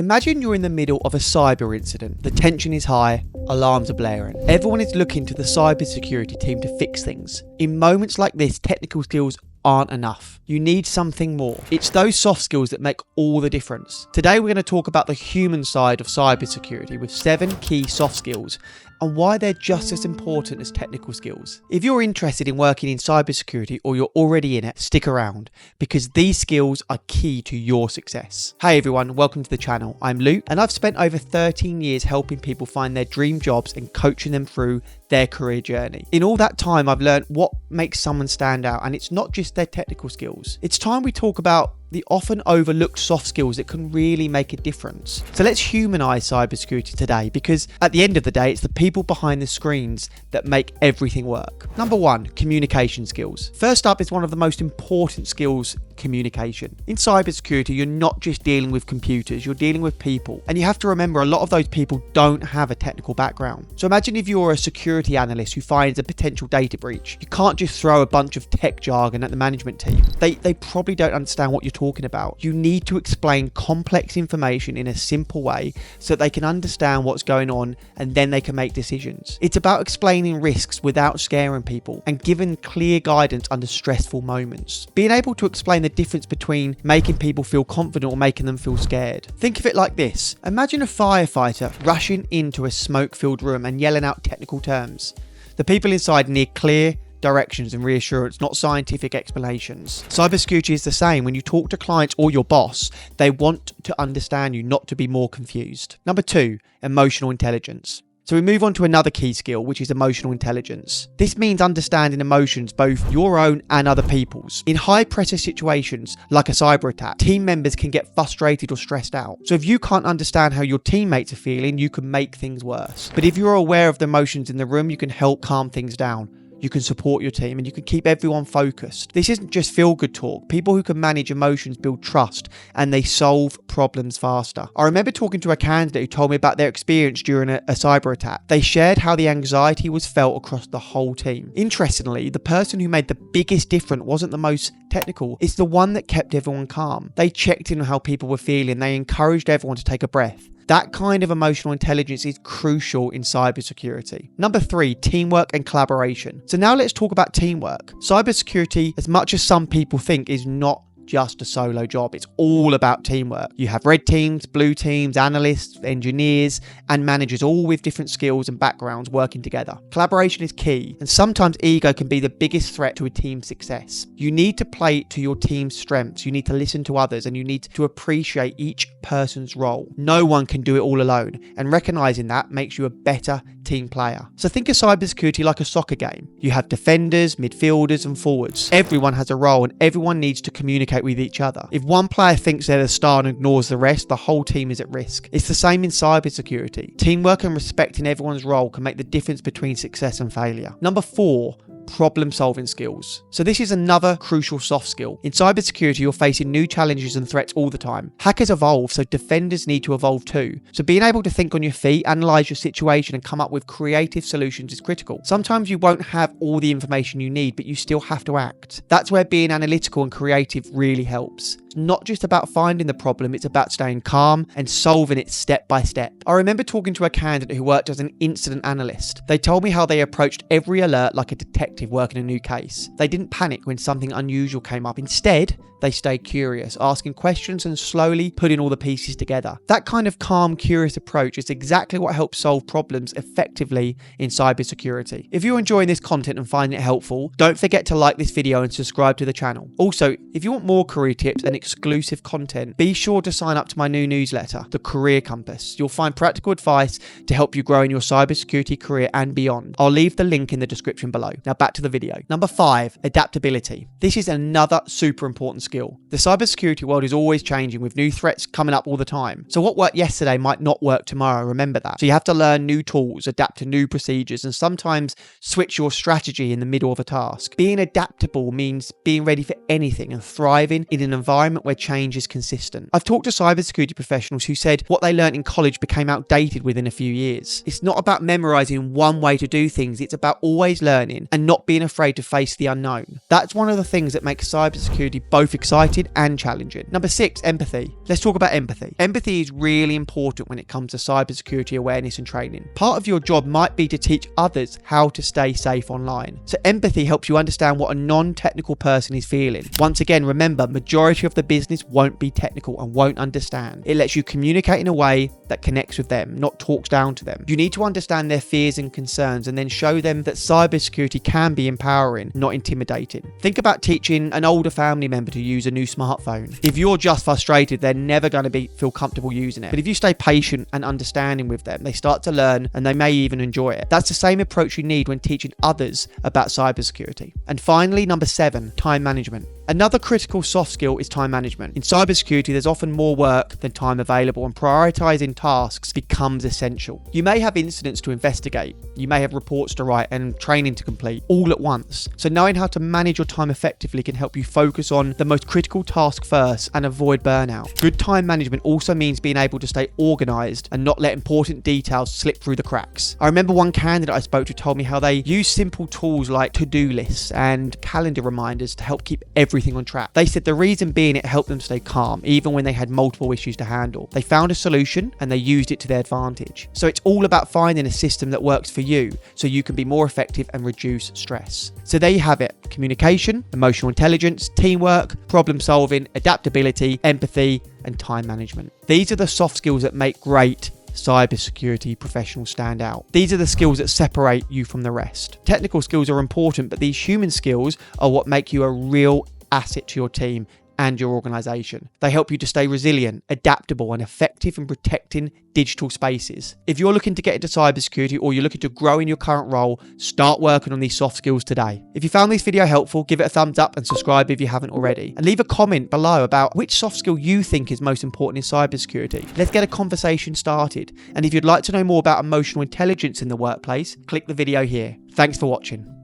Imagine you're in the middle of a cyber incident. The tension is high, alarms are blaring. Everyone is looking to the cybersecurity team to fix things. In moments like this, technical skills aren't enough. You need something more. It's those soft skills that make all the difference. Today we're going to talk about the human side of cybersecurity with 7 key soft skills and why they're just as important as technical skills. If you're interested in working in cybersecurity or you're already in it, stick around because these skills are key to your success. Hey everyone, welcome to the channel. I'm Luke and I've spent over 13 years helping people find their dream jobs and coaching them through their career journey. In all that time, I've learned what makes someone stand out, and it's not just their technical skills. It's time we talk about the often overlooked soft skills that can really make a difference. So let's humanize cybersecurity today, because at the end of the day, it's the people behind the screens that make everything work. Number 1, communication skills. First up is one of the most important skills, communication. In cybersecurity, you're not just dealing with computers, you're dealing with people. And you have to remember a lot of those people don't have a technical background. So imagine if you're a security analyst who finds a potential data breach. You can't just throw a bunch of tech jargon at the management team. They probably don't understand what you're talking about. You need to explain complex information in a simple way so that they can understand what's going on and then they can make decisions. It's about explaining risks without scaring people and giving clear guidance under stressful moments. Being able to explain the difference between making people feel confident or making them feel scared. Think of it like this. Imagine a firefighter rushing into a smoke-filled room and yelling out technical terms. The people inside need clear directions and reassurance, not scientific explanations. Cybersecurity is the same. When you talk to clients or your boss, they want to understand you, not to be more confused. Number 2, emotional intelligence. So we move on to another key skill, which is emotional intelligence. This means understanding emotions, both your own and other people's. In high pressure situations, like a cyber attack, team members can get frustrated or stressed out. So if you can't understand how your teammates are feeling, you can make things worse. But if you're aware of the emotions in the room, you can help calm things down. You can support your team and you can keep everyone focused. This isn't just feel-good talk. People who can manage emotions build trust and they solve problems faster. I remember talking to a candidate who told me about their experience during a cyber attack. They shared how the anxiety was felt across the whole team. Interestingly, the person who made the biggest difference wasn't the most technical. It's the one that kept everyone calm. They checked in on how people were feeling. They encouraged everyone to take a breath. That kind of emotional intelligence is crucial in cybersecurity. Number 3, teamwork and collaboration. So now let's talk about teamwork. Cybersecurity, as much as some people think, is not just a solo job. It's all about teamwork. You have red teams, blue teams, analysts, engineers, and managers, all with different skills and backgrounds working together. Collaboration is key, and sometimes ego can be the biggest threat to a team's success. You need to play to your team's strengths. You need to listen to others, and you need to appreciate each person's role. No one can do it all alone, and recognizing that makes you a better team player. So think of cybersecurity like a soccer game. You have defenders, midfielders, and forwards. Everyone has a role, and everyone needs to communicate with each other. If one player thinks they're the star and ignores the rest, the whole team is at risk. It's the same in cybersecurity. Teamwork and respecting everyone's role can make the difference between success and failure. Number 4, problem-solving skills. So this is another crucial soft skill. In cybersecurity, you're facing new challenges and threats all the time. Hackers evolve, so defenders need to evolve too. So being able to think on your feet, analyze your situation, and come up with creative solutions is critical. Sometimes you won't have all the information you need, but you still have to act. That's where being analytical and creative really helps. It's not just about finding the problem, it's about staying calm and solving it step by step. I remember talking to a candidate who worked as an incident analyst. They told me how they approached every alert like a detective working a new case. They didn't panic when something unusual came up. Instead, they stayed curious, asking questions and slowly putting all the pieces together. That kind of calm, curious approach is exactly what helps solve problems effectively in cybersecurity. If you're enjoying this content and finding it helpful, don't forget to like this video and subscribe to the channel. Also, if you want more career tips and exclusive content, be sure to sign up to my new newsletter, The Career Compass. You'll find practical advice to help you grow in your cybersecurity career and beyond. I'll leave the link in the description below. Now back to the video. Number 5, adaptability. This is another super important skill. The cybersecurity world is always changing with new threats coming up all the time. So what worked yesterday might not work tomorrow. Remember that. So you have to learn new tools, adapt to new procedures, and sometimes switch your strategy in the middle of a task. Being adaptable means being ready for anything and thriving in an environment where change is consistent. I've talked to cybersecurity professionals who said what they learned in college became outdated within a few years. It's not about memorizing one way to do things. It's about always learning and not being afraid to face the unknown. That's one of the things that makes cybersecurity both exciting and challenging. Number 6, empathy. Let's talk about empathy. Empathy is really important when it comes to cybersecurity awareness and training. Part of your job might be to teach others how to stay safe online. So empathy helps you understand what a non-technical person is feeling. Once again, remember, majority of the business won't be technical and won't understand. It lets you communicate in a way that connects with them, not talks down to them. You need to understand their fears and concerns and then show them that cybersecurity can be empowering, not intimidating. Think about teaching an older family member to use a new smartphone. If you're just frustrated, they're never going to feel comfortable using it. But if you stay patient and understanding with them, they start to learn and they may even enjoy it. That's the same approach you need when teaching others about cybersecurity. And finally, number 7, time management. Another critical soft skill is time management. In cybersecurity, there's often more work than time available, and prioritizing tasks becomes essential. You may have incidents to investigate, you may have reports to write and training to complete all at once. So knowing how to manage your time effectively can help you focus on the most critical task first and avoid burnout. Good time management also means being able to stay organized and not let important details slip through the cracks. I remember one candidate I spoke to told me how they use simple tools like to-do lists and calendar reminders to help keep everything on track. They said the reason being it helped them stay calm even when they had multiple issues to handle. They found a solution and they used it to their advantage. So it's all about finding a system that works for you so you can be more effective and reduce stress. So there you have it. Communication, emotional intelligence, teamwork, problem solving, adaptability, empathy, and time management. These are the soft skills that make great cybersecurity professionals stand out. These are the skills that separate you from the rest. Technical skills are important, but these human skills are what make you a real asset to your team and your organization. They help you to stay resilient, adaptable, and effective in protecting digital spaces. If you're looking to get into cybersecurity or you're looking to grow in your current role, start working on these soft skills today. If you found this video helpful, give it a thumbs up and subscribe if you haven't already. And leave a comment below about which soft skill you think is most important in cybersecurity. Let's get a conversation started. And if you'd like to know more about emotional intelligence in the workplace, click the video here. Thanks for watching.